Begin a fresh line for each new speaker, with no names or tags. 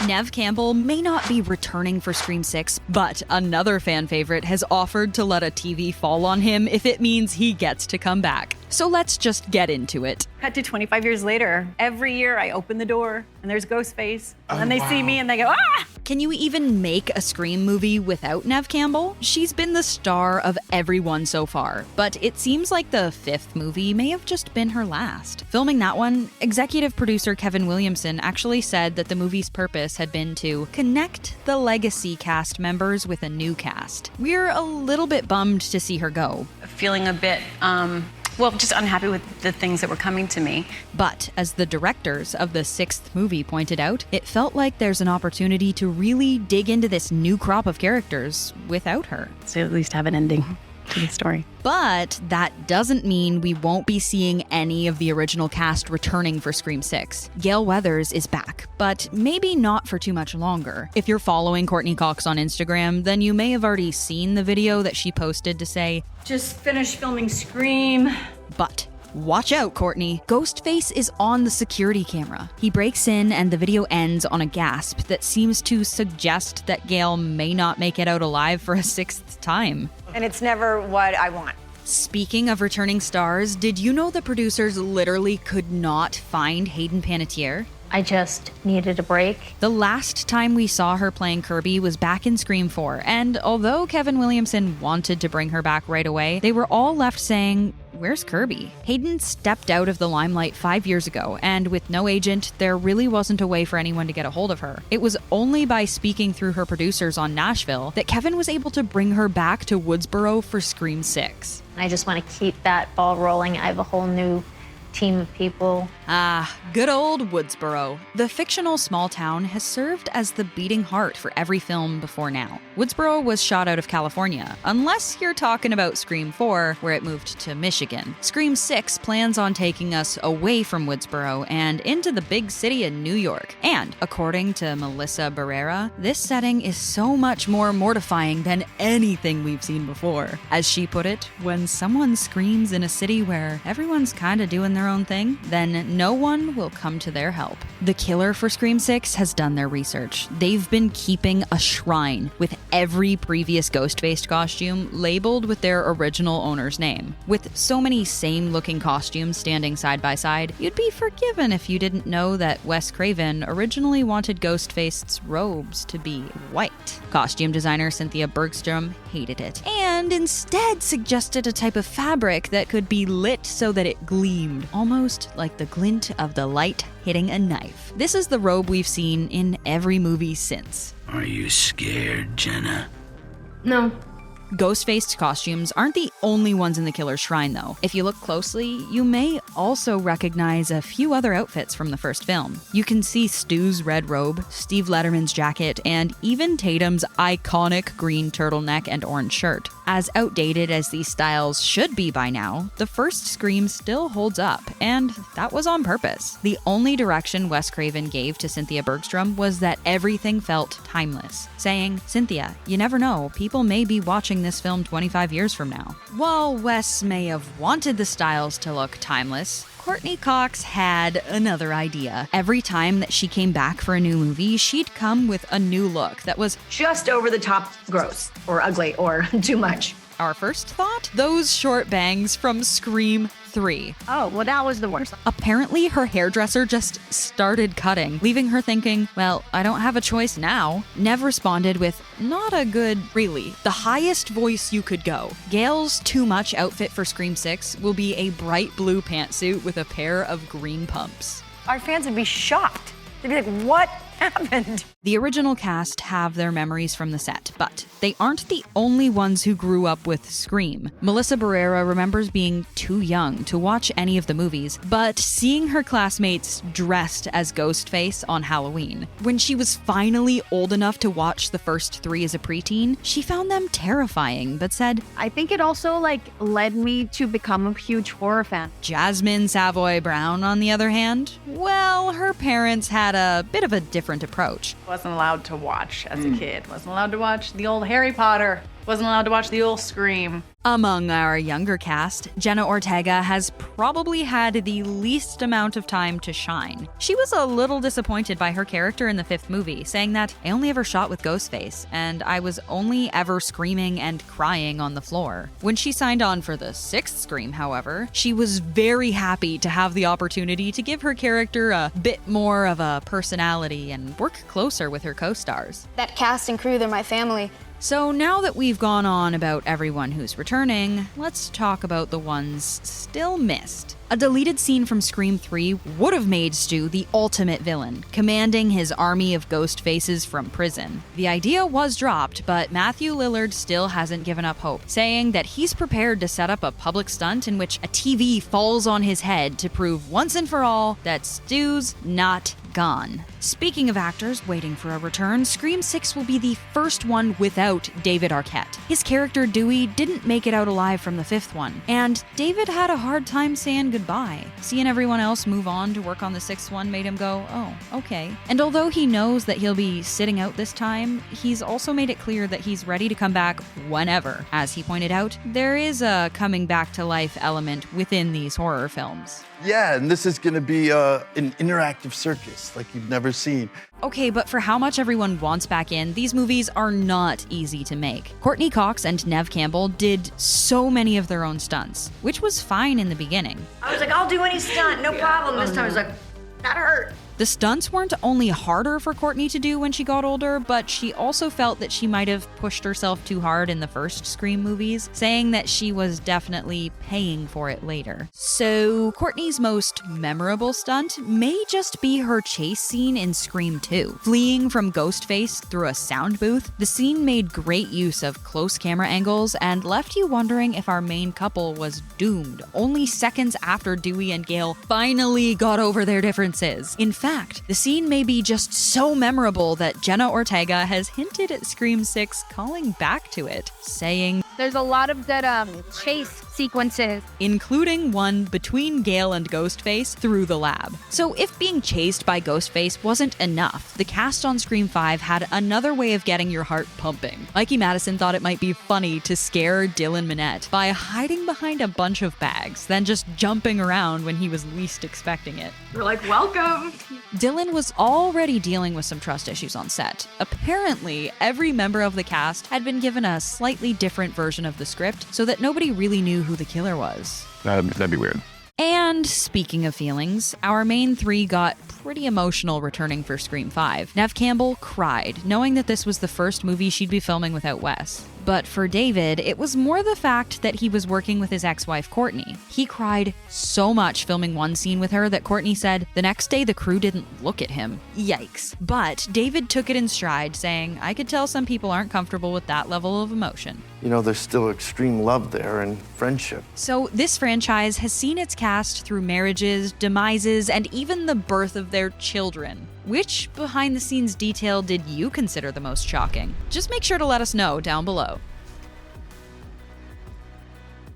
Neve Campbell may not be returning for Scream 6, but another fan favorite has offered to let a TV fall on him if it means he gets to come back. So let's just get into it.
Cut to 25 years later. Every year I open the door and there's Ghostface. And then they see me and they go, ah!
Can you even make a Scream movie without Neve Campbell? She's been the star of every one so far, but it seems like the 5th movie may have just been her last. Filming that one, executive producer Kevin Williamson actually said that the movie's purpose had been to connect the legacy cast members with a new cast. We're a little bit bummed to see her go.
Feeling a bit, just unhappy with the things that were coming to me.
But as the directors of the 6th movie pointed out, it felt like there's an opportunity to really dig into this new crop of characters without her.
So at least have an ending to the story.
But that doesn't mean we won't be seeing any of the original cast returning for Scream 6. Gale Weathers is back, but maybe not for too much longer. If you're following Courteney Cox on Instagram, then you may have already seen the video that she posted to say,
"Just finished filming Scream."
But watch out, Courteney. Ghostface is on the security camera. He breaks in and the video ends on a gasp that seems to suggest that Gale may not make it out alive for a 6th time.
And it's never what I want.
Speaking of returning stars, did you know the producers literally could not find Hayden Panettiere?
I just needed a break.
The last time we saw her playing Kirby was back in Scream 4, and although Kevin Williamson wanted to bring her back right away, they were all left saying, "Where's Kirby?" Hayden stepped out of the limelight 5 years ago, and with no agent, there really wasn't a way for anyone to get a hold of her. It was only by speaking through her producers on Nashville that Kevin was able to bring her back to Woodsboro for Scream 6.
I just want to keep that ball rolling. I have a whole new team of people.
Good old Woodsboro. The fictional small town has served as the beating heart for every film before now. Woodsboro was shot out of California, unless you're talking about Scream 4, where it moved to Michigan. Scream 6 plans on taking us away from Woodsboro and into the big city of New York. And, according to Melissa Barrera, this setting is so much more mortifying than anything we've seen before. As she put it, when someone screams in a city where everyone's kinda doing their own thing, then no one will come to their help. The killer for Scream 6 has done their research. They've been keeping a shrine with every previous Ghostface costume labeled with their original owner's name. With so many same-looking costumes standing side by side, you'd be forgiven if you didn't know that Wes Craven originally wanted Ghostface's robes to be white. Costume designer Cynthia Bergstrom hated it, and instead suggested a type of fabric that could be lit so that it gleamed, almost like the glint of the light hitting a knife. This is the robe we've seen in every movie since.
Are you scared, Jenna?
No.
Ghostface costumes aren't the only ones in the killer's shrine, though. If you look closely, you may also recognize a few other outfits from the first film. You can see Stu's red robe, Steve Letterman's jacket, and even Tatum's iconic green turtleneck and orange shirt. As outdated as these styles should be by now, the first Scream still holds up, and that was on purpose. The only direction Wes Craven gave to Cynthia Bergstrom was that everything felt timeless, saying, "Cynthia, you never know, people may be watching this film 25 years from now." While Wes may have wanted the styles to look timeless, Courteney Cox had another idea. Every time that she came back for a new movie, she'd come with a new look that was
Just over the top gross or ugly or too much.
our first thought, those short bangs from Scream 3.
Oh, well, that was the worst.
Apparently, her hairdresser just started cutting, leaving her thinking, well, I don't have a choice now. Neve responded with, not a good, really, the highest voice you could go. Gale's too much outfit for Scream 6 will be a bright blue pantsuit with a pair of green pumps.
Our fans would be shocked. They'd be like, what happened?
The original cast have their memories from the set, but they aren't the only ones who grew up with Scream. Melissa Barrera remembers being too young to watch any of the movies, but seeing her classmates dressed as Ghostface on Halloween. When she was finally old enough to watch the first 3 as a preteen, she found them terrifying, but said,
I think it also led me to become a huge horror fan.
Jasmin Savoy Brown, on the other hand, well, her parents had a bit of a different approach.
Wasn't allowed to watch as a kid. Wasn't allowed to watch the old Harry Potter.
Wasn't allowed to watch the old Scream.
Among our younger cast, Jenna Ortega has probably had the least amount of time to shine. She was a little disappointed by her character in the 5th movie, saying that, "I only ever shot with Ghostface, and I was only ever screaming and crying on the floor." When she signed on for the 6th Scream, however, she was very happy to have the opportunity to give her character a bit more of a personality and work closer with her co-stars.
That cast and crew, they're my family.
So now that we've gone on about everyone who's returning, let's talk about the ones still missed. A deleted scene from Scream 3 would have made Stu the ultimate villain, commanding his army of ghost faces from prison. The idea was dropped, but Matthew Lillard still hasn't given up hope, saying that he's prepared to set up a public stunt in which a TV falls on his head to prove once and for all that Stu's not gone. Speaking of actors waiting for a return, Scream 6 will be the first one without David Arquette. His character Dewey didn't make it out alive from the 5th one, and David had a hard time saying goodbye. Seeing everyone else move on to work on the 6th one made him go, oh, okay. And although he knows that he'll be sitting out this time, he's also made it clear that he's ready to come back whenever. As he pointed out, there is a coming back to life element within these horror films.
Yeah, and this is gonna be an interactive circus like you've never seen.
Okay, but for how much everyone wants back in, these movies are not easy to make. Courteney Cox and Neve Campbell did so many of their own stunts, which was fine in the beginning.
I was like, I'll do any stunt, no problem. This time I was like, that hurt.
The stunts weren't only harder for Courteney to do when she got older, but she also felt that she might have pushed herself too hard in the first Scream movies, saying that she was definitely paying for it later. So Courtney's most memorable stunt may just be her chase scene in Scream 2. Fleeing from Ghostface through a sound booth, the scene made great use of close camera angles and left you wondering if our main couple was doomed only seconds after Dewey and Gale finally got over their differences. In fact, the scene may be just so memorable that Jenna Ortega has hinted at Scream 6 calling back to it, saying,
There's a lot of good chase sequences,
including one between Gale and Ghostface through the lab. So if being chased by Ghostface wasn't enough, the cast on Scream 5 had another way of getting your heart pumping. Mikey Madison thought it might be funny to scare Dylan Minnette by hiding behind a bunch of bags, then just jumping around when he was least expecting it.
We're like, welcome.
Dylan was already dealing with some trust issues on set. Apparently, every member of the cast had been given a slightly different version of the script so that nobody really knew who the killer was.
That'd be weird.
And speaking of feelings, our main 3 got pretty emotional returning for Scream 5. Neve Campbell cried, knowing that this was the first movie she'd be filming without Wes. But for David, it was more the fact that he was working with his ex-wife Courtney. He cried so much filming one scene with her that Courtney said the next day the crew didn't look at him. Yikes. But David took it in stride, saying, "I could tell some people aren't comfortable with that level of emotion."
You know, there's still extreme love there and friendship.
So this franchise has seen its cast through marriages, demises, and even the birth of their children. Which behind-the-scenes detail did you consider the most shocking? Just make sure to let us know down below.